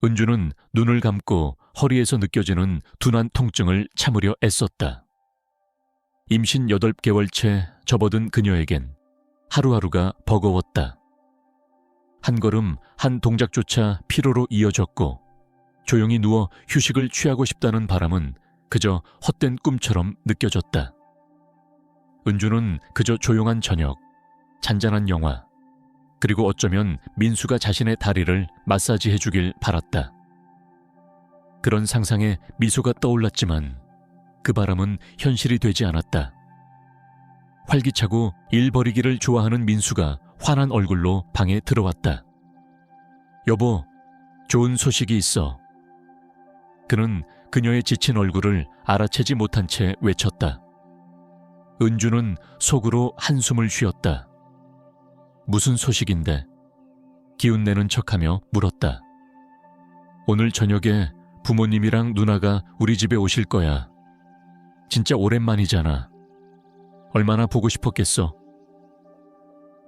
은주는 눈을 감고 허리에서 느껴지는 둔한 통증을 참으려 애썼다. 임신 8개월째 접어든 그녀에겐 하루하루가 버거웠다. 한 걸음 한 동작조차 피로로 이어졌고 조용히 누워 휴식을 취하고 싶다는 바람은 그저 헛된 꿈처럼 느껴졌다. 은주는 그저 조용한 저녁, 잔잔한 영화, 그리고 어쩌면 민수가 자신의 다리를 마사지해 주길 바랐다. 그런 상상에 미소가 떠올랐지만 그 바람은 현실이 되지 않았다. 활기차고 일 벌이기를 좋아하는 민수가 환한 얼굴로 방에 들어왔다. 여보, 좋은 소식이 있어. 그는 그녀의 지친 얼굴을 알아채지 못한 채 외쳤다. 은주는 속으로 한숨을 쉬었다. 무슨 소식인데? 기운내는 척하며 물었다. 오늘 저녁에 부모님이랑 누나가 우리 집에 오실 거야. 진짜 오랜만이잖아. 얼마나 보고 싶었겠어.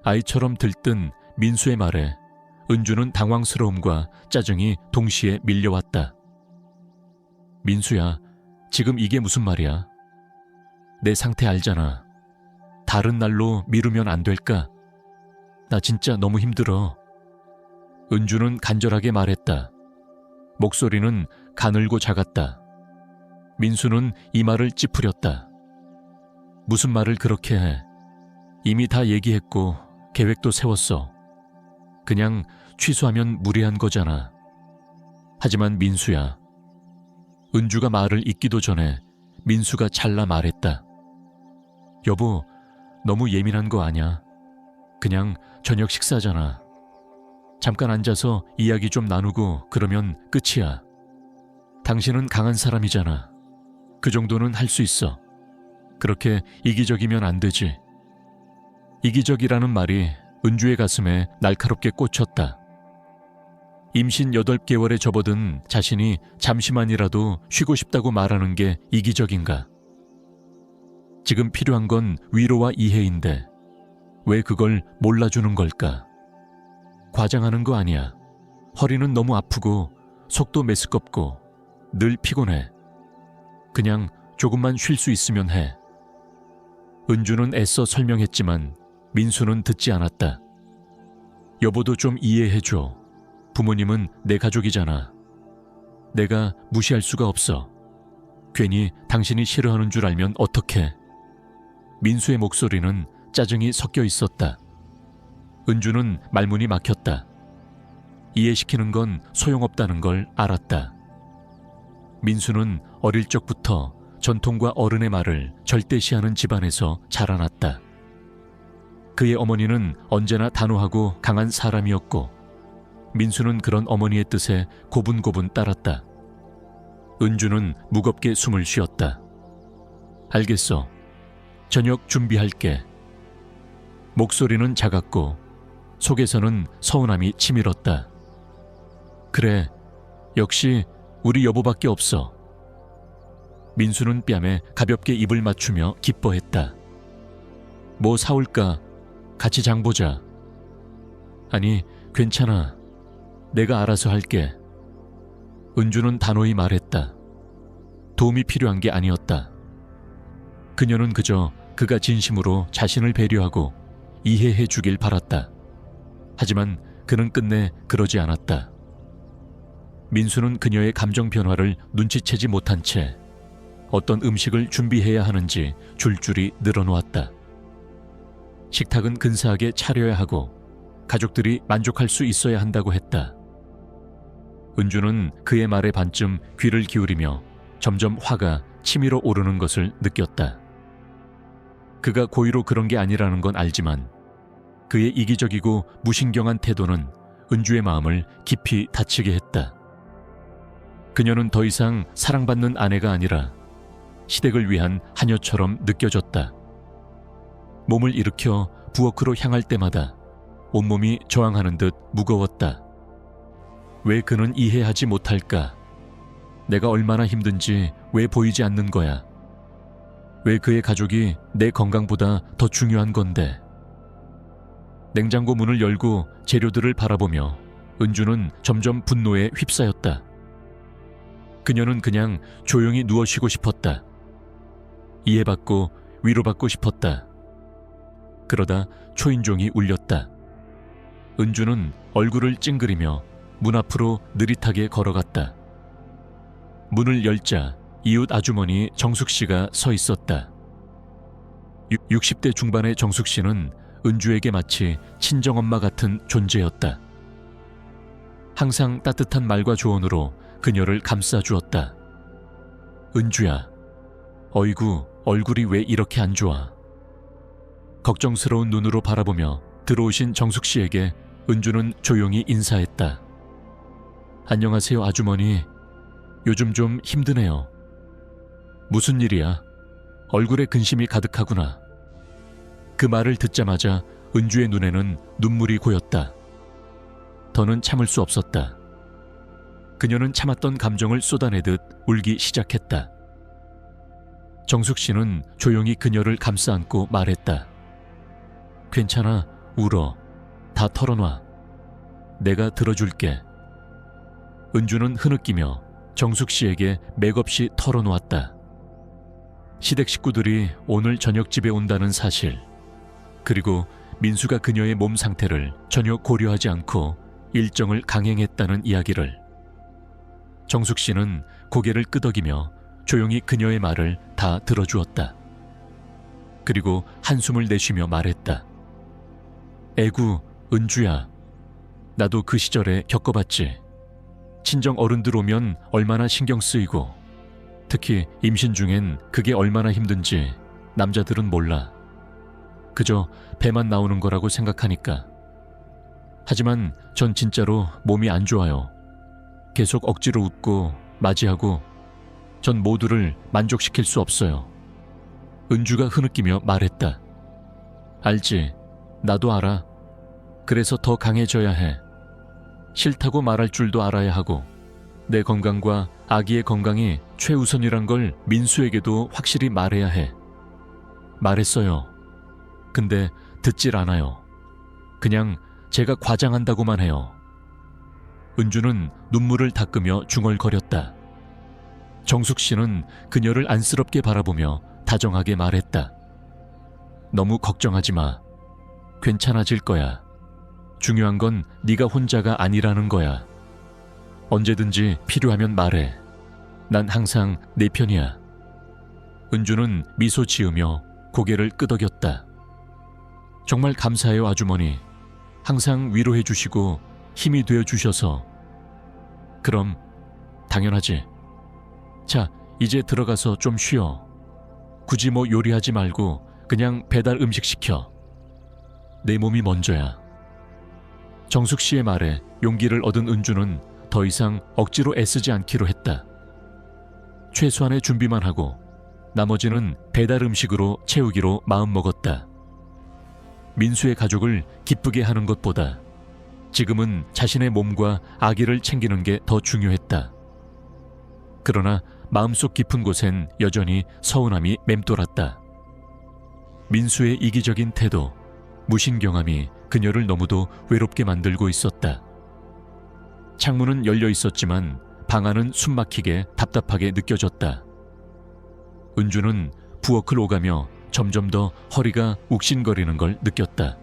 아이처럼 들뜬 민수의 말에 은주는 당황스러움과 짜증이 동시에 밀려왔다. 민수야, 지금 이게 무슨 말이야? 내 상태 알잖아. 다른 날로 미루면 안 될까? 나 진짜 너무 힘들어. 은주는 간절하게 말했다. 목소리는 가늘고 작았다. 민수는 이마를 찌푸렸다. 무슨 말을 그렇게 해? 이미 다 얘기했고 계획도 세웠어. 그냥 취소하면 무리한 거잖아. 하지만 민수야. 은주가 말을 잇기도 전에 민수가 잘라 말했다. 여보, 너무 예민한 거 아냐? 그냥 저녁 식사잖아. 잠깐 앉아서 이야기 좀 나누고 그러면 끝이야. 당신은 강한 사람이잖아. 그 정도는 할 수 있어. 그렇게 이기적이면 안 되지. 이기적이라는 말이 은주의 가슴에 날카롭게 꽂혔다. 임신 8개월에 접어든 자신이 잠시만이라도 쉬고 싶다고 말하는 게 이기적인가? 지금 필요한 건 위로와 이해인데 왜 그걸 몰라주는 걸까? 과장하는 거 아니야. 허리는 너무 아프고 속도 메스껍고 늘 피곤해. 그냥 조금만 쉴 수 있으면 해. 은주는 애써 설명했지만 민수는 듣지 않았다. 여보도 좀 이해해줘. 부모님은 내 가족이잖아. 내가 무시할 수가 없어. 괜히 당신이 싫어하는 줄 알면 어떡해. 민수의 목소리는 짜증이 섞여 있었다. 은주는 말문이 막혔다. 이해시키는 건 소용없다는 걸 알았다. 민수는 어릴 적부터 전통과 어른의 말을 절대시하는 집안에서 자라났다. 그의 어머니는 언제나 단호하고 강한 사람이었고 민수는 그런 어머니의 뜻에 고분고분 따랐다. 은주는 무겁게 숨을 쉬었다. 알겠어. 저녁 준비할게. 목소리는 작았고 속에서는 서운함이 치밀었다. 그래, 역시 우리 여보밖에 없어. 민수는 뺨에 가볍게 입을 맞추며 기뻐했다. 뭐 사올까? 같이 장 보자. 아니, 괜찮아. 내가 알아서 할게. 은주는 단호히 말했다. 도움이 필요한 게 아니었다. 그녀는 그저 그가 진심으로 자신을 배려하고 이해해 주길 바랐다. 하지만 그는 끝내 그러지 않았다. 민수는 그녀의 감정 변화를 눈치채지 못한 채 어떤 음식을 준비해야 하는지 줄줄이 늘어놓았다. 식탁은 근사하게 차려야 하고 가족들이 만족할 수 있어야 한다고 했다. 은주는 그의 말에 반쯤 귀를 기울이며 점점 화가 치밀어 오르는 것을 느꼈다. 그가 고의로 그런 게 아니라는 건 알지만 그의 이기적이고 무신경한 태도는 은주의 마음을 깊이 다치게 했다. 그녀는 더 이상 사랑받는 아내가 아니라 시댁을 위한 하녀처럼 느껴졌다. 몸을 일으켜 부엌으로 향할 때마다 온몸이 저항하는 듯 무거웠다. 왜 그는 이해하지 못할까? 내가 얼마나 힘든지 왜 보이지 않는 거야? 왜 그의 가족이 내 건강보다 더 중요한 건데? 냉장고 문을 열고 재료들을 바라보며 은주는 점점 분노에 휩싸였다. 그녀는 그냥 조용히 누워 쉬고 싶었다. 이해받고 위로받고 싶었다. 그러다 초인종이 울렸다. 은주는 얼굴을 찡그리며 문 앞으로 느릿하게 걸어갔다. 문을 열자 이웃 아주머니 정숙 씨가 서 있었다. 60대 중반의 정숙 씨는 은주에게 마치 친정엄마 같은 존재였다. 항상 따뜻한 말과 조언으로 그녀를 감싸주었다. 은주야, 어이구, 얼굴이 왜 이렇게 안 좋아? 걱정스러운 눈으로 바라보며 들어오신 정숙 씨에게 은주는 조용히 인사했다. 안녕하세요, 아주머니. 요즘 좀 힘드네요. 무슨 일이야? 얼굴에 근심이 가득하구나. 그 말을 듣자마자 은주의 눈에는 눈물이 고였다. 더는 참을 수 없었다. 그녀는 참았던 감정을 쏟아내듯 울기 시작했다. 정숙 씨는 조용히 그녀를 감싸 안고 말했다. 괜찮아, 울어. 다 털어놔. 내가 들어줄게. 은주는 흐느끼며 정숙 씨에게 맥없이 털어놓았다. 시댁 식구들이 오늘 저녁 집에 온다는 사실, 그리고 민수가 그녀의 몸 상태를 전혀 고려하지 않고 일정을 강행했다는 이야기를. 정숙 씨는 고개를 끄덕이며 조용히 그녀의 말을 다 들어주었다. 그리고 한숨을 내쉬며 말했다. 에구, 은주야. 나도 그 시절에 겪어봤지. 친정 어른들 오면 얼마나 신경 쓰이고, 특히 임신 중엔 그게 얼마나 힘든지 남자들은 몰라. 그저 배만 나오는 거라고 생각하니까. 하지만 전 진짜로 몸이 안 좋아요. 계속 억지로 웃고 맞이하고 전 모두를 만족시킬 수 없어요. 은주가 흐느끼며 말했다. 알지, 나도 알아. 그래서 더 강해져야 해. 싫다고 말할 줄도 알아야 하고, 내 건강과 아기의 건강이 최우선이란 걸 민수에게도 확실히 말해야 해. 말했어요. 근데 듣질 않아요. 그냥 제가 과장한다고만 해요. 은주는 눈물을 닦으며 중얼거렸다. 정숙 씨는 그녀를 안쓰럽게 바라보며 다정하게 말했다. 너무 걱정하지 마. 괜찮아질 거야. 중요한 건 네가 혼자가 아니라는 거야. 언제든지 필요하면 말해. 난 항상 네 편이야. 은주는 미소 지으며 고개를 끄덕였다. 정말 감사해요, 아주머니. 항상 위로해 주시고 힘이 되어 주셔서. 그럼 당연하지. 자, 이제 들어가서 좀 쉬어. 굳이 뭐 요리하지 말고 그냥 배달 음식 시켜. 내 몸이 먼저야. 정숙 씨의 말에 용기를 얻은 은주는 더 이상 억지로 애쓰지 않기로 했다. 최소한의 준비만 하고 나머지는 배달 음식으로 채우기로 마음먹었다. 민수의 가족을 기쁘게 하는 것보다 지금은 자신의 몸과 아기를 챙기는 게 더 중요했다. 그러나 마음속 깊은 곳엔 여전히 서운함이 맴돌았다. 민수의 이기적인 태도, 무신경함이 그녀를 너무도 외롭게 만들고 있었다. 창문은 열려 있었지만 방 안은 숨막히게 답답하게 느껴졌다. 은주는 부엌을 오가며 점점 더 허리가 욱신거리는 걸 느꼈다.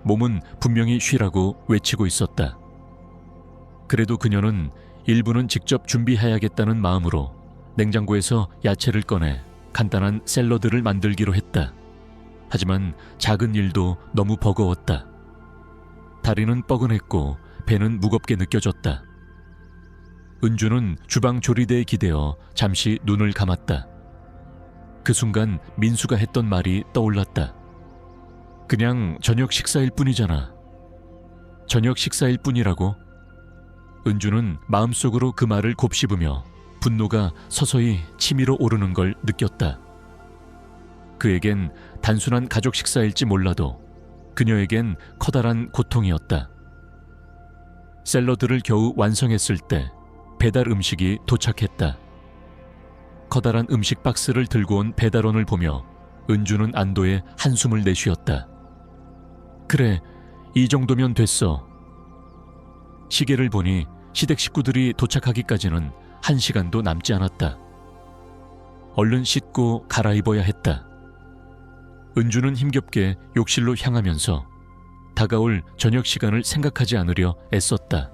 몸은 분명히 쉬라고 외치고 있었다. 그래도 그녀는 일부는 직접 준비해야겠다는 마음으로 냉장고에서 야채를 꺼내 간단한 샐러드를 만들기로 했다. 하지만 작은 일도 너무 버거웠다. 다리는 뻐근했고 배는 무겁게 느껴졌다. 은주는 주방 조리대에 기대어 잠시 눈을 감았다. 그 순간 민수가 했던 말이 떠올랐다. 그냥 저녁 식사일 뿐이잖아. 저녁 식사일 뿐이라고? 은주는 마음속으로 그 말을 곱씹으며 분노가 서서히 치밀어 오르는 걸 느꼈다. 그에겐 단순한 가족 식사일지 몰라도 그녀에겐 커다란 고통이었다. 샐러드를 겨우 완성했을 때 배달 음식이 도착했다. 커다란 음식 박스를 들고 온 배달원을 보며 은주는 안도의 한숨을 내쉬었다. 그래, 이 정도면 됐어. 시계를 보니 시댁 식구들이 도착하기까지는 1시간도 남지 않았다. 얼른 씻고 갈아입어야 했다. 은주는 힘겹게 욕실로 향하면서 다가올 저녁 시간을 생각하지 않으려 애썼다.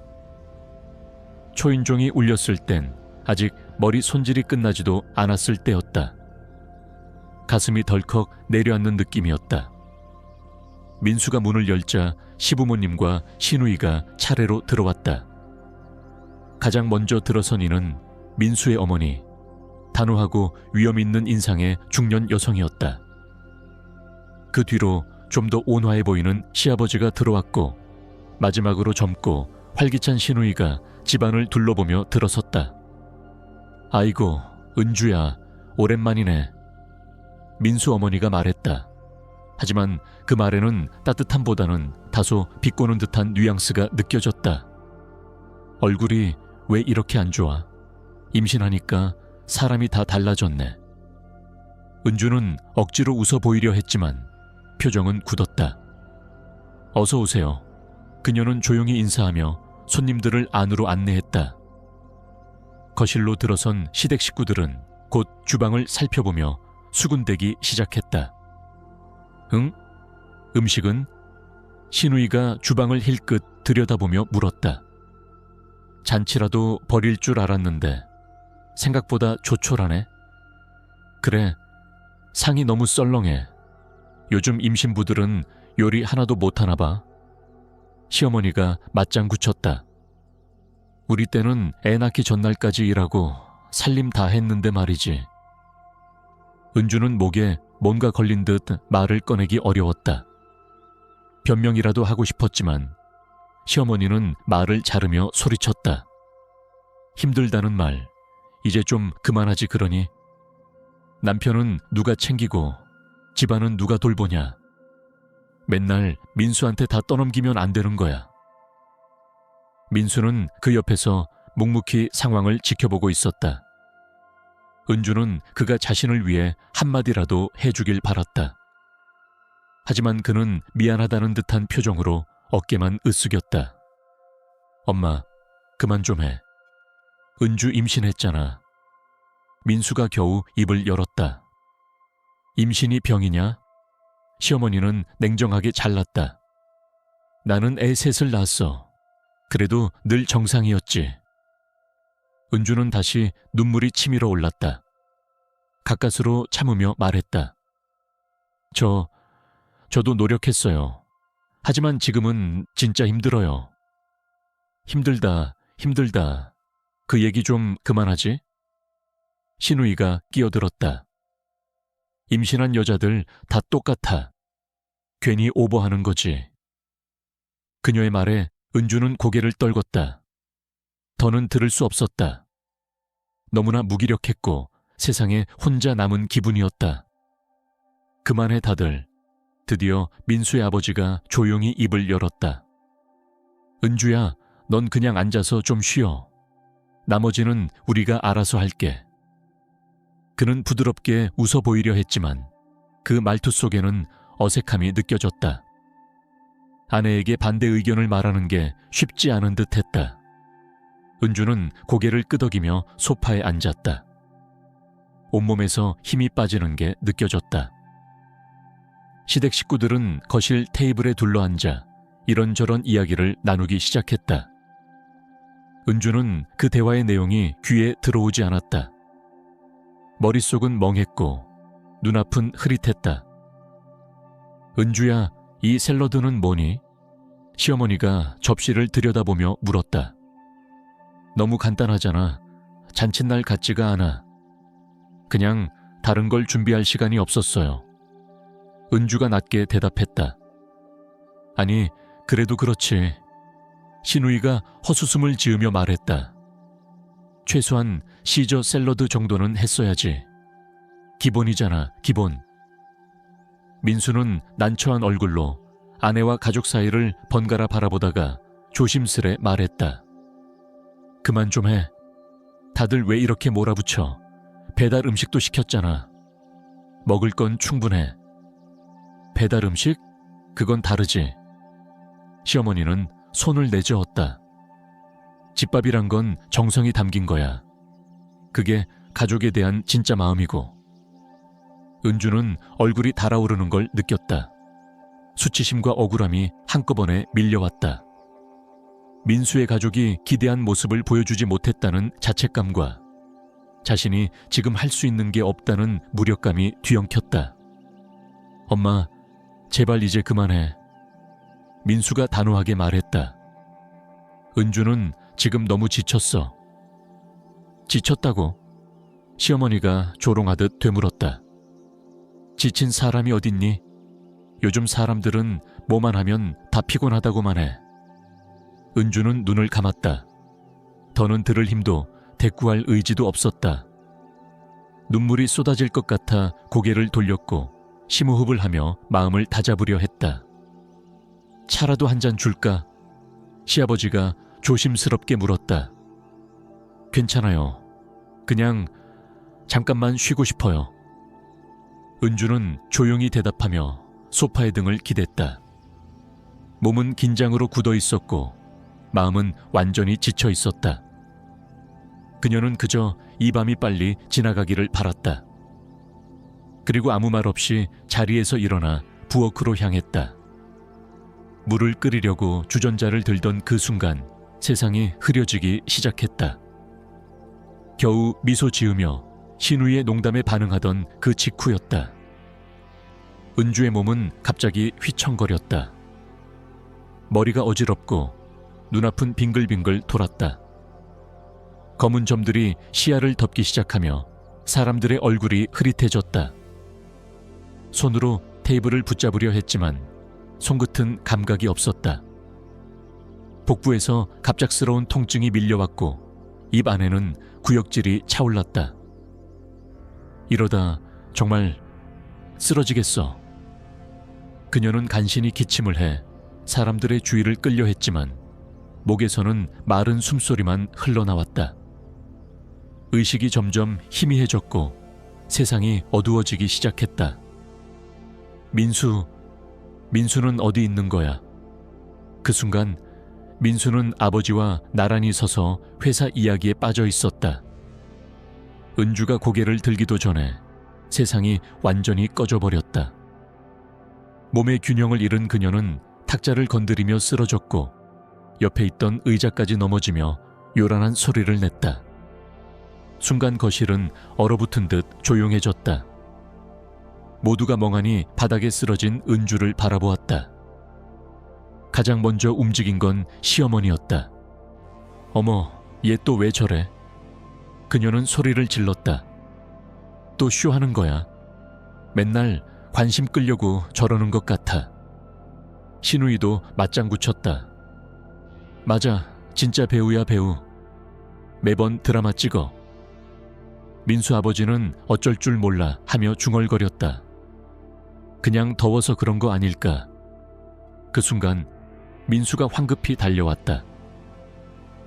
초인종이 울렸을 땐 아직 머리 손질이 끝나지도 않았을 때였다. 가슴이 덜컥 내려앉는 느낌이었다. 민수가 문을 열자 시부모님과 시누이가 차례로 들어왔다. 가장 먼저 들어선 이는 민수의 어머니, 단호하고 위험 있는 인상의 중년 여성이었다. 그 뒤로 좀 더 온화해 보이는 시아버지가 들어왔고, 마지막으로 젊고 활기찬 시누이가 집안을 둘러보며 들어섰다. 아이고, 은주야, 오랜만이네. 민수 어머니가 말했다. 하지만 그 말에는 따뜻함보다는 다소 비꼬는 듯한 뉘앙스가 느껴졌다. 얼굴이 왜 이렇게 안 좋아? 임신하니까 사람이 다 달라졌네. 은주는 억지로 웃어 보이려 했지만 표정은 굳었다. 어서 오세요. 그녀는 조용히 인사하며 손님들을 안으로 안내했다. 거실로 들어선 시댁 식구들은 곧 주방을 살펴보며 수군대기 시작했다. 응? 음식은? 시누이가 주방을 힐끗 들여다보며 물었다. 잔치라도 버릴 줄 알았는데 생각보다 조촐하네. 그래, 상이 너무 썰렁해. 요즘 임신부들은 요리 하나도 못하나 봐. 시어머니가 맞장 굳혔다. 우리 때는 애 낳기 전날까지 일하고 살림 다 했는데 말이지. 은주는 목에 뭔가 걸린 듯 말을 꺼내기 어려웠다. 변명이라도 하고 싶었지만 시어머니는 말을 자르며 소리쳤다. 힘들다는 말, 이제 좀 그만하지 그러니? 남편은 누가 챙기고 집안은 누가 돌보냐? 맨날 민수한테 다 떠넘기면 안 되는 거야. 민수는 그 옆에서 묵묵히 상황을 지켜보고 있었다. 은주는 그가 자신을 위해 한마디라도 해주길 바랐다. 하지만 그는 미안하다는 듯한 표정으로 어깨만 으쓱였다. 엄마, 그만 좀 해. 은주 임신했잖아. 민수가 겨우 입을 열었다. 임신이 병이냐? 시어머니는 냉정하게 잘랐다. 나는 애 셋을 낳았어. 그래도 늘 정상이었지. 은주는 다시 눈물이 치밀어 올랐다. 가까스로 참으며 말했다. 저도 노력했어요. 하지만 지금은 진짜 힘들어요. 힘들다. 그 얘기 좀 그만하지? 시누이가 끼어들었다. 임신한 여자들 다 똑같아. 괜히 오버하는 거지. 그녀의 말에 은주는 고개를 떨궜다. 더는 들을 수 없었다. 너무나 무기력했고 세상에 혼자 남은 기분이었다. 그만해 다들. 드디어 민수의 아버지가 조용히 입을 열었다. 은주야, 넌 그냥 앉아서 좀 쉬어. 나머지는 우리가 알아서 할게. 그는 부드럽게 웃어 보이려 했지만 그 말투 속에는 어색함이 느껴졌다. 아내에게 반대 의견을 말하는 게 쉽지 않은 듯 했다. 은주는 고개를 끄덕이며 소파에 앉았다. 온몸에서 힘이 빠지는 게 느껴졌다. 시댁 식구들은 거실 테이블에 둘러앉아 이런저런 이야기를 나누기 시작했다. 은주는 그 대화의 내용이 귀에 들어오지 않았다. 머릿속은 멍했고 눈앞은 흐릿했다. 은주야, 이 샐러드는 뭐니? 시어머니가 접시를 들여다보며 물었다. 너무 간단하잖아. 잔칫날 같지가 않아. 그냥 다른 걸 준비할 시간이 없었어요. 은주가 낮게 대답했다. 아니, 그래도 그렇지. 시누이가 헛웃음을 지으며 말했다. 최소한 시저 샐러드 정도는 했어야지. 기본이잖아, 기본. 민수는 난처한 얼굴로 아내와 가족 사이를 번갈아 바라보다가 조심스레 말했다. 그만 좀 해. 다들 왜 이렇게 몰아붙여. 배달 음식도 시켰잖아. 먹을 건 충분해. 배달 음식? 그건 다르지. 시어머니는 손을 내저었다. 집밥이란 건 정성이 담긴 거야. 그게 가족에 대한 진짜 마음이고. 은주는 얼굴이 달아오르는 걸 느꼈다. 수치심과 억울함이 한꺼번에 밀려왔다. 민수의 가족이 기대한 모습을 보여주지 못했다는 자책감과 자신이 지금 할 수 있는 게 없다는 무력감이 뒤엉켰다. 엄마, 제발 이제 그만해. 민수가 단호하게 말했다. 은주는 지금 너무 지쳤어. 지쳤다고? 시어머니가 조롱하듯 되물었다. 지친 사람이 어딨니? 요즘 사람들은 뭐만 하면 다 피곤하다고만 해. 은주는 눈을 감았다. 더는 들을 힘도 대꾸할 의지도 없었다. 눈물이 쏟아질 것 같아 고개를 돌렸고 심호흡을 하며 마음을 다잡으려 했다. 차라도 한 잔 줄까? 시아버지가 조심스럽게 물었다. 괜찮아요. 그냥 잠깐만 쉬고 싶어요. 은주는 조용히 대답하며 소파의 등을 기댔다. 몸은 긴장으로 굳어 있었고 마음은 완전히 지쳐 있었다. 그녀는 그저 이 밤이 빨리 지나가기를 바랐다. 그리고 아무 말 없이 자리에서 일어나 부엌으로 향했다. 물을 끓이려고 주전자를 들던 그 순간 세상이 흐려지기 시작했다. 겨우 미소 지으며 신우의 농담에 반응하던 그 직후였다. 은주의 몸은 갑자기 휘청거렸다. 머리가 어지럽고 눈앞은 빙글빙글 돌았다. 검은 점들이 시야를 덮기 시작하며 사람들의 얼굴이 흐릿해졌다. 손으로 테이블을 붙잡으려 했지만 손끝은 감각이 없었다. 복부에서 갑작스러운 통증이 밀려왔고 입 안에는 구역질이 차올랐다. 이러다 정말 쓰러지겠어. 그녀는 간신히 기침을 해 사람들의 주의를 끌려 했지만 목에서는 마른 숨소리만 흘러나왔다. 의식이 점점 희미해졌고 세상이 어두워지기 시작했다. 민수는 어디 있는 거야? 그 순간 민수는 아버지와 나란히 서서 회사 이야기에 빠져 있었다. 은주가 고개를 들기도 전에 세상이 완전히 꺼져버렸다. 몸의 균형을 잃은 그녀는 탁자를 건드리며 쓰러졌고 옆에 있던 의자까지 넘어지며 요란한 소리를 냈다. 순간 거실은 얼어붙은 듯 조용해졌다. 모두가 멍하니 바닥에 쓰러진 은주를 바라보았다. 가장 먼저 움직인 건 시어머니였다. 어머, 얘 또 왜 저래? 그녀는 소리를 질렀다. 또 쇼하는 거야. 맨날 관심 끌려고 저러는 것 같아. 신우이도 맞장구 쳤다. 맞아, 진짜 배우야 배우. 매번 드라마 찍어. 민수 아버지는 어쩔 줄 몰라 하며 중얼거렸다. 그냥 더워서 그런 거 아닐까. 그 순간 민수가 황급히 달려왔다.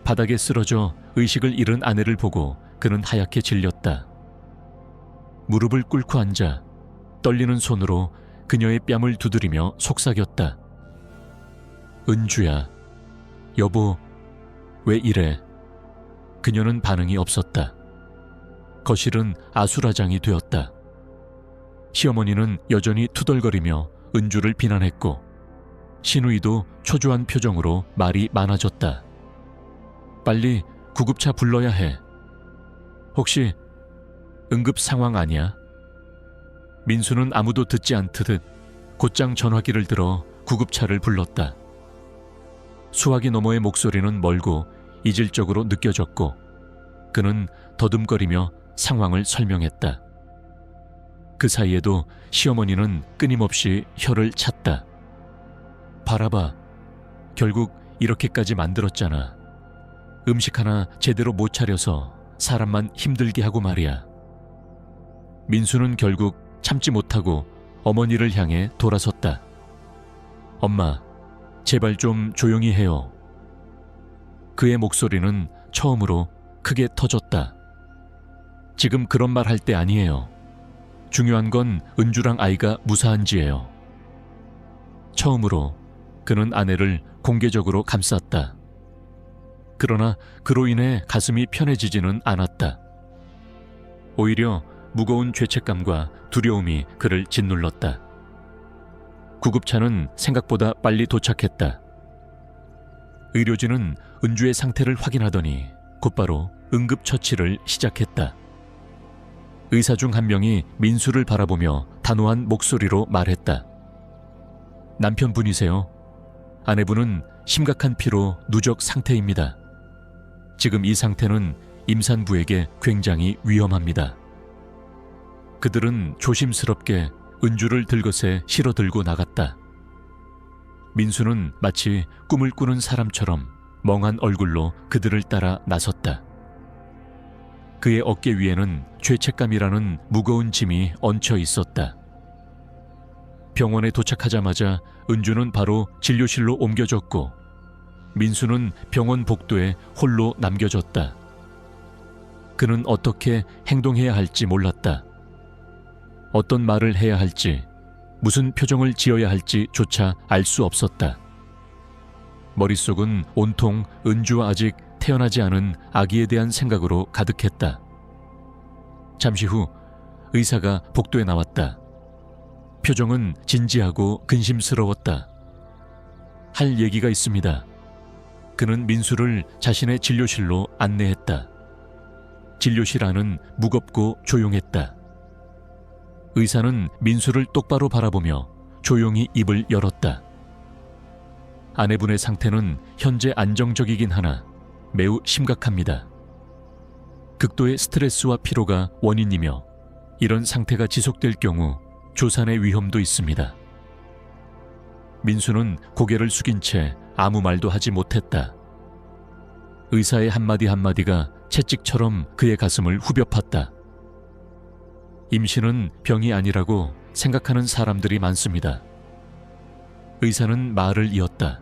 바닥에 쓰러져 의식을 잃은 아내를 보고 그는 하얗게 질렸다. 무릎을 꿇고 앉아 떨리는 손으로 그녀의 뺨을 두드리며 속삭였다. 은주야, 여보, 왜 이래? 그녀는 반응이 없었다. 거실은 아수라장이 되었다. 시어머니는 여전히 투덜거리며 은주를 비난했고 신우이도 초조한 표정으로 말이 많아졌다. 빨리 구급차 불러야 해. 혹시 응급 상황 아니야? 민수는 아무도 듣지 않듯 곧장 전화기를 들어 구급차를 불렀다. 수화기 너머의 목소리는 멀고 이질적으로 느껴졌고 그는 더듬거리며 상황을 설명했다. 그 사이에도 시어머니는 끊임없이 혀를 찼다. 바라봐, 결국 이렇게까지 만들었잖아. 음식 하나 제대로 못 차려서 사람만 힘들게 하고 말이야. 민수는 결국 참지 못하고 어머니를 향해 돌아섰다. 엄마, 제발 좀 조용히 해요. 그의 목소리는 처음으로 크게 터졌다. 지금 그런 말 할 때 아니에요. 중요한 건 은주랑 아이가 무사한지예요. 처음으로 그는 아내를 공개적으로 감쌌다. 그러나 그로 인해 가슴이 편해지지는 않았다. 오히려 무거운 죄책감과 두려움이 그를 짓눌렀다. 구급차는 생각보다 빨리 도착했다. 의료진은 은주의 상태를 확인하더니 곧바로 응급처치를 시작했다. 의사 중 한 명이 민수를 바라보며 단호한 목소리로 말했다. 남편분이세요? 아내분은 심각한 피로 누적 상태입니다. 지금 이 상태는 임산부에게 굉장히 위험합니다. 그들은 조심스럽게 은주를 들것에 실어 들고 나갔다. 민수는 마치 꿈을 꾸는 사람처럼 멍한 얼굴로 그들을 따라 나섰다. 그의 어깨 위에는 죄책감이라는 무거운 짐이 얹혀 있었다. 병원에 도착하자마자 은주는 바로 진료실로 옮겨졌고 민수는 병원 복도에 홀로 남겨졌다. 그는 어떻게 행동해야 할지 몰랐다. 어떤 말을 해야 할지, 무슨 표정을 지어야 할지조차 알 수 없었다. 머릿속은 온통 은주와 아직 태어나지 않은 아기에 대한 생각으로 가득했다. 잠시 후 의사가 복도에 나왔다. 표정은 진지하고 근심스러웠다. 할 얘기가 있습니다. 그는 민수를 자신의 진료실로 안내했다. 진료실 안은 무겁고 조용했다. 의사는 민수를 똑바로 바라보며 조용히 입을 열었다. 아내분의 상태는 현재 안정적이긴 하나 매우 심각합니다. 극도의 스트레스와 피로가 원인이며 이런 상태가 지속될 경우 조산의 위험도 있습니다. 민수는 고개를 숙인 채 아무 말도 하지 못했다. 의사의 한마디 한마디가 채찍처럼 그의 가슴을 후벼 팠다. 임신은 병이 아니라고 생각하는 사람들이 많습니다. 의사는 말을 이었다.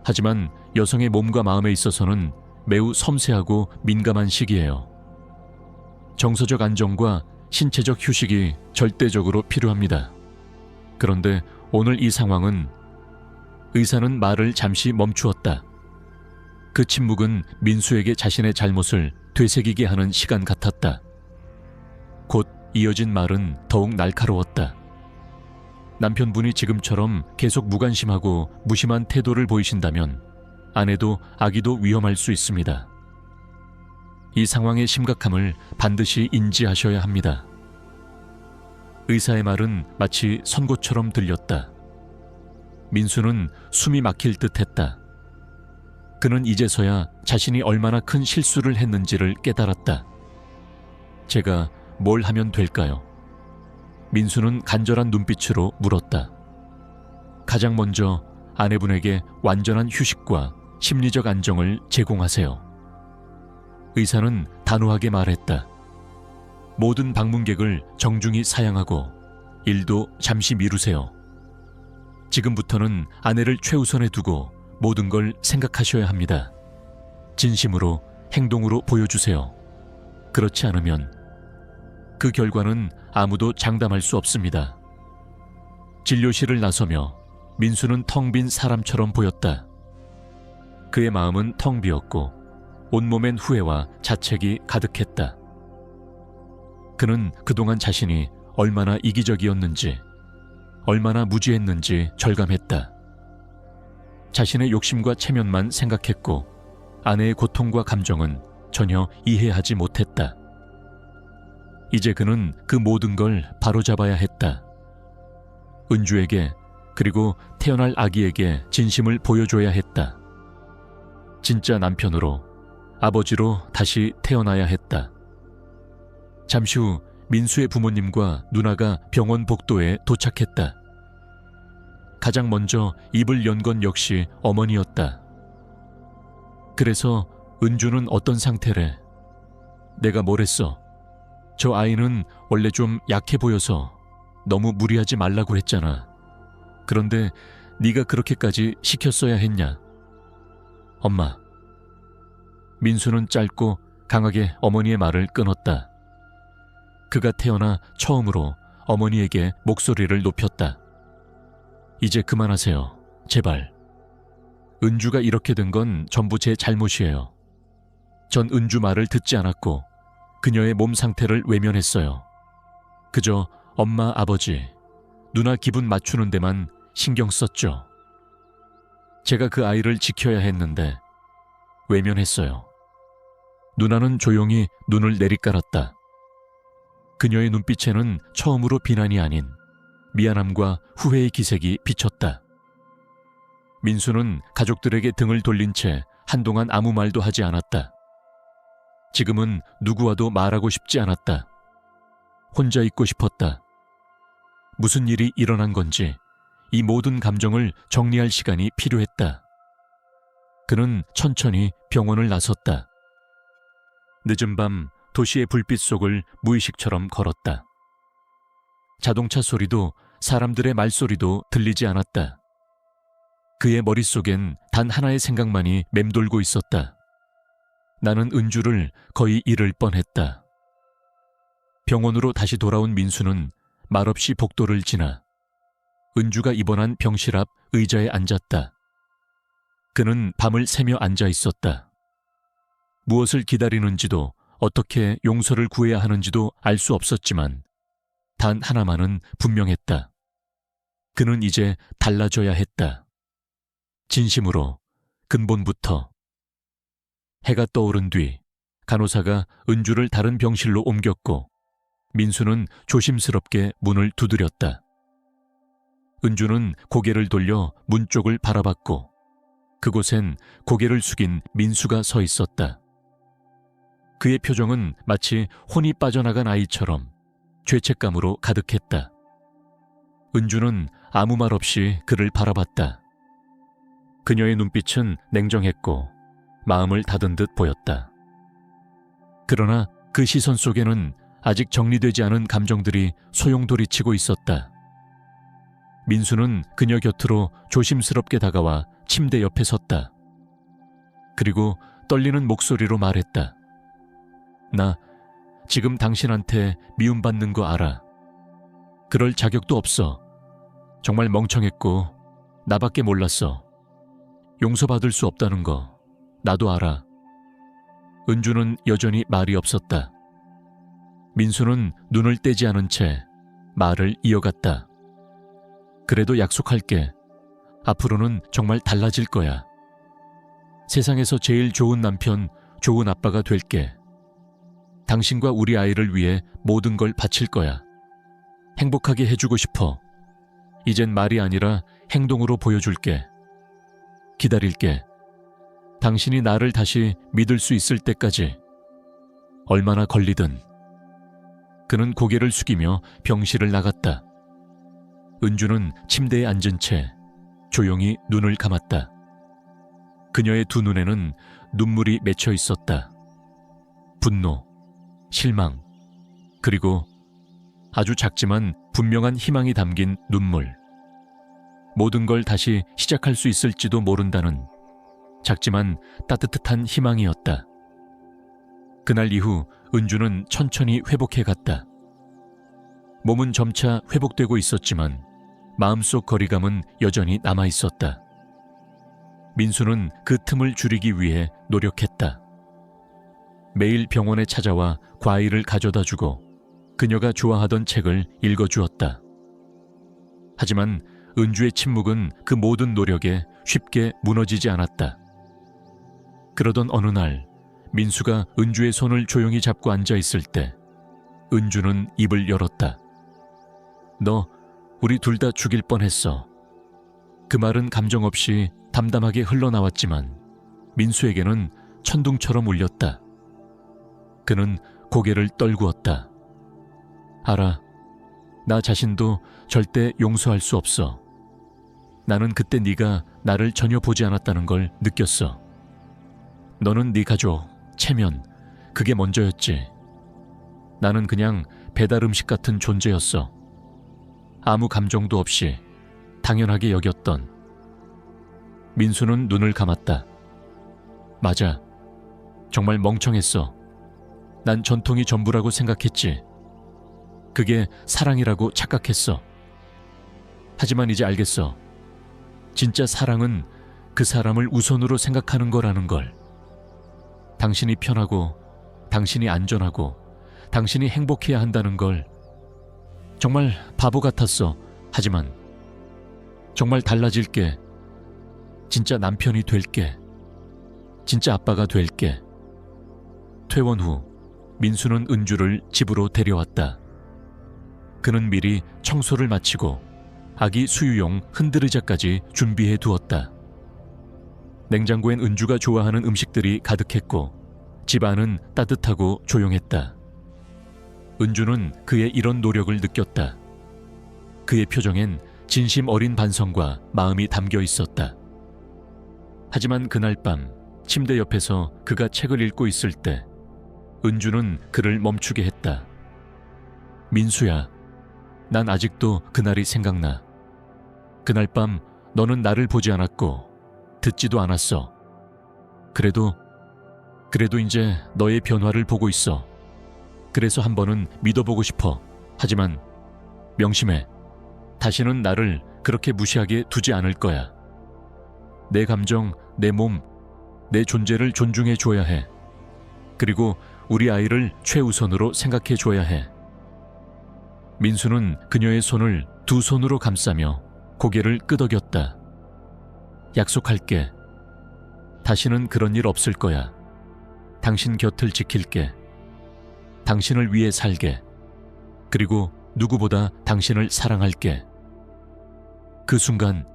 하지만 여성의 몸과 마음에 있어서는 매우 섬세하고 민감한 시기예요. 정서적 안정과 신체적 휴식이 절대적으로 필요합니다. 그런데 오늘 이 상황은 의사는 말을 잠시 멈추었다. 그 침묵은 민수에게 자신의 잘못을 되새기게 하는 시간 같았다. 곧 이어진 말은 더욱 날카로웠다. 남편분이 지금처럼 계속 무관심하고 무심한 태도를 보이신다면 아내도 아기도 위험할 수 있습니다. 이 상황의 심각함을 반드시 인지하셔야 합니다. 의사의 말은 마치 선고처럼 들렸다. 민수는 숨이 막힐 듯했다. 그는 이제서야 자신이 얼마나 큰 실수를 했는지를 깨달았다. 제가 뭘 하면 될까요? 민수는 간절한 눈빛으로 물었다. 가장 먼저 아내분에게 완전한 휴식과 심리적 안정을 제공하세요. 의사는 단호하게 말했다. 모든 방문객을 정중히 사양하고 일도 잠시 미루세요. 지금부터는 아내를 최우선에 두고 모든 걸 생각하셔야 합니다. 진심으로 행동으로 보여주세요. 그렇지 않으면 그 결과는 아무도 장담할 수 없습니다. 진료실을 나서며 민수는 텅 빈 사람처럼 보였다. 그의 마음은 텅 비었고 온몸엔 후회와 자책이 가득했다. 그는 그동안 자신이 얼마나 이기적이었는지, 얼마나 무지했는지 절감했다. 자신의 욕심과 체면만 생각했고 아내의 고통과 감정은 전혀 이해하지 못했다. 이제 그는 그 모든 걸 바로잡아야 했다. 은주에게 그리고 태어날 아기에게 진심을 보여줘야 했다. 진짜 남편으로, 아버지로 다시 태어나야 했다. 잠시 후 민수의 부모님과 누나가 병원 복도에 도착했다. 가장 먼저 입을 연 건 역시 어머니였다. 그래서 은주는 어떤 상태래? 내가 뭘 했어? 저 아이는 원래 좀 약해 보여서 너무 무리하지 말라고 했잖아. 그런데 네가 그렇게까지 시켰어야 했냐? 엄마. 민수는 짧고 강하게 어머니의 말을 끊었다. 그가 태어나 처음으로 어머니에게 목소리를 높였다. 이제 그만하세요. 제발. 은주가 이렇게 된 건 전부 제 잘못이에요. 전 은주 말을 듣지 않았고 그녀의 몸 상태를 외면했어요. 그저 엄마, 아버지, 누나 기분 맞추는 데만 신경 썼죠. 제가 그 아이를 지켜야 했는데 외면했어요. 누나는 조용히 눈을 내리깔았다. 그녀의 눈빛에는 처음으로 비난이 아닌 미안함과 후회의 기색이 비쳤다. 민수는 가족들에게 등을 돌린 채 한동안 아무 말도 하지 않았다. 지금은 누구와도 말하고 싶지 않았다. 혼자 있고 싶었다. 무슨 일이 일어난 건지 이 모든 감정을 정리할 시간이 필요했다. 그는 천천히 병원을 나섰다. 늦은 밤 도시의 불빛 속을 무의식처럼 걸었다. 자동차 소리도 사람들의 말소리도 들리지 않았다. 그의 머릿속엔 단 하나의 생각만이 맴돌고 있었다. 나는 은주를 거의 잃을 뻔했다. 병원으로 다시 돌아온 민수는 말없이 복도를 지나 은주가 입원한 병실 앞 의자에 앉았다. 그는 밤을 새며 앉아 있었다. 무엇을 기다리는지도 어떻게 용서를 구해야 하는지도 알 수 없었지만 단 하나만은 분명했다. 그는 이제 달라져야 했다. 진심으로, 근본부터. 해가 떠오른 뒤 간호사가 은주를 다른 병실로 옮겼고 민수는 조심스럽게 문을 두드렸다. 은주는 고개를 돌려 문 쪽을 바라봤고 그곳엔 고개를 숙인 민수가 서 있었다. 그의 표정은 마치 혼이 빠져나간 아이처럼 죄책감으로 가득했다. 은주는 아무 말 없이 그를 바라봤다. 그녀의 눈빛은 냉정했고 마음을 닫은 듯 보였다. 그러나 그 시선 속에는 아직 정리되지 않은 감정들이 소용돌이치고 있었다. 민수는 그녀 곁으로 조심스럽게 다가와 침대 옆에 섰다. 그리고 떨리는 목소리로 말했다. 나 지금 당신한테 미움받는 거 알아. 그럴 자격도 없어. 정말 멍청했고 나밖에 몰랐어. 용서받을 수 없다는 거 나도 알아. 은주는 여전히 말이 없었다. 민수는 눈을 떼지 않은 채 말을 이어갔다. 그래도 약속할게. 앞으로는 정말 달라질 거야. 세상에서 제일 좋은 남편, 좋은 아빠가 될게. 당신과 우리 아이를 위해 모든 걸 바칠 거야. 행복하게 해주고 싶어. 이젠 말이 아니라 행동으로 보여줄게. 기다릴게. 당신이 나를 다시 믿을 수 있을 때까지. 얼마나 걸리든. 그는 고개를 숙이며 병실을 나갔다. 은주는 침대에 앉은 채 조용히 눈을 감았다. 그녀의 두 눈에는 눈물이 맺혀 있었다. 분노, 실망, 그리고 아주 작지만 분명한 희망이 담긴 눈물. 모든 걸 다시 시작할 수 있을지도 모른다는 작지만 따뜻한 희망이었다. 그날 이후 은주는 천천히 회복해갔다. 몸은 점차 회복되고 있었지만 마음속 거리감은 여전히 남아있었다. 민수는 그 틈을 줄이기 위해 노력했다. 매일 병원에 찾아와 과일을 가져다 주고 그녀가 좋아하던 책을 읽어주었다. 하지만 은주의 침묵은 그 모든 노력에 쉽게 무너지지 않았다. 그러던 어느 날 민수가 은주의 손을 조용히 잡고 앉아 있을 때 은주는 입을 열었다. 너 우리 둘 다 죽일 뻔했어. 그 말은 감정 없이 담담하게 흘러나왔지만 민수에게는 천둥처럼 울렸다. 그는 고개를 떨구었다. 알아. 나 자신도 절대 용서할 수 없어. 나는 그때 네가 나를 전혀 보지 않았다는 걸 느꼈어. 너는 네 가족, 체면, 그게 먼저였지. 나는 그냥 배달 음식 같은 존재였어. 아무 감정도 없이 당연하게 여겼던. 민수는 눈을 감았다. 맞아. 정말 멍청했어. 난 전통이 전부라고 생각했지. 그게 사랑이라고 착각했어. 하지만 이제 알겠어. 진짜 사랑은 그 사람을 우선으로 생각하는 거라는 걸. 당신이 편하고 당신이 안전하고 당신이 행복해야 한다는 걸. 정말 바보 같았어. 하지만 정말 달라질게. 진짜 남편이 될게. 진짜 아빠가 될게. 퇴원 후 민수는 은주를 집으로 데려왔다. 그는 미리 청소를 마치고 아기 수유용 흔들의자까지 준비해 두었다. 냉장고엔 은주가 좋아하는 음식들이 가득했고 집 안은 따뜻하고 조용했다. 은주는 그의 이런 노력을 느꼈다. 그의 표정엔 진심 어린 반성과 마음이 담겨 있었다. 하지만 그날 밤 침대 옆에서 그가 책을 읽고 있을 때 은주는 그를 멈추게 했다. 민수야, 난 아직도 그날이 생각나. 그날 밤 너는 나를 보지 않았고 듣지도 않았어. 그래도 이제 너의 변화를 보고 있어. 그래서 한 번은 믿어보고 싶어. 하지만 명심해. 다시는 나를 그렇게 무시하게 두지 않을 거야. 내 감정, 내 몸, 내 존재를 존중해 줘야 해. 그리고 우리 아이를 최우선으로 생각해 줘야 해. 민수는 그녀의 손을 두 손으로 감싸며 고개를 끄덕였다. 약속할게. 다시는 그런 일 없을 거야. 당신 곁을 지킬게. 당신을 위해 살게. 그리고 누구보다 당신을 사랑할게. 그 순간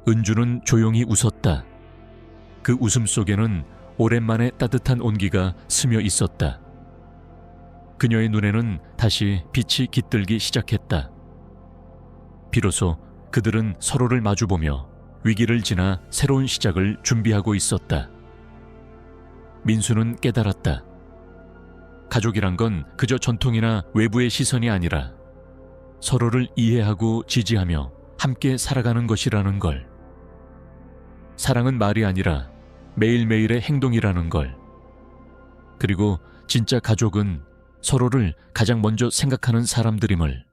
은주는 조용히 웃었다. 그 웃음 속에는 오랜만에 따뜻한 온기가 스며 있었다. 그녀의 눈에는 다시 빛이 깃들기 시작했다. 비로소 그들은 서로를 마주보며 위기를 지나 새로운 시작을 준비하고 있었다. 민수는 깨달았다. 가족이란 건 그저 전통이나 외부의 시선이 아니라 서로를 이해하고 지지하며 함께 살아가는 것이라는 걸. 사랑은 말이 아니라 매일매일의 행동이라는 걸. 그리고 진짜 가족은 서로를 가장 먼저 생각하는 사람들임을.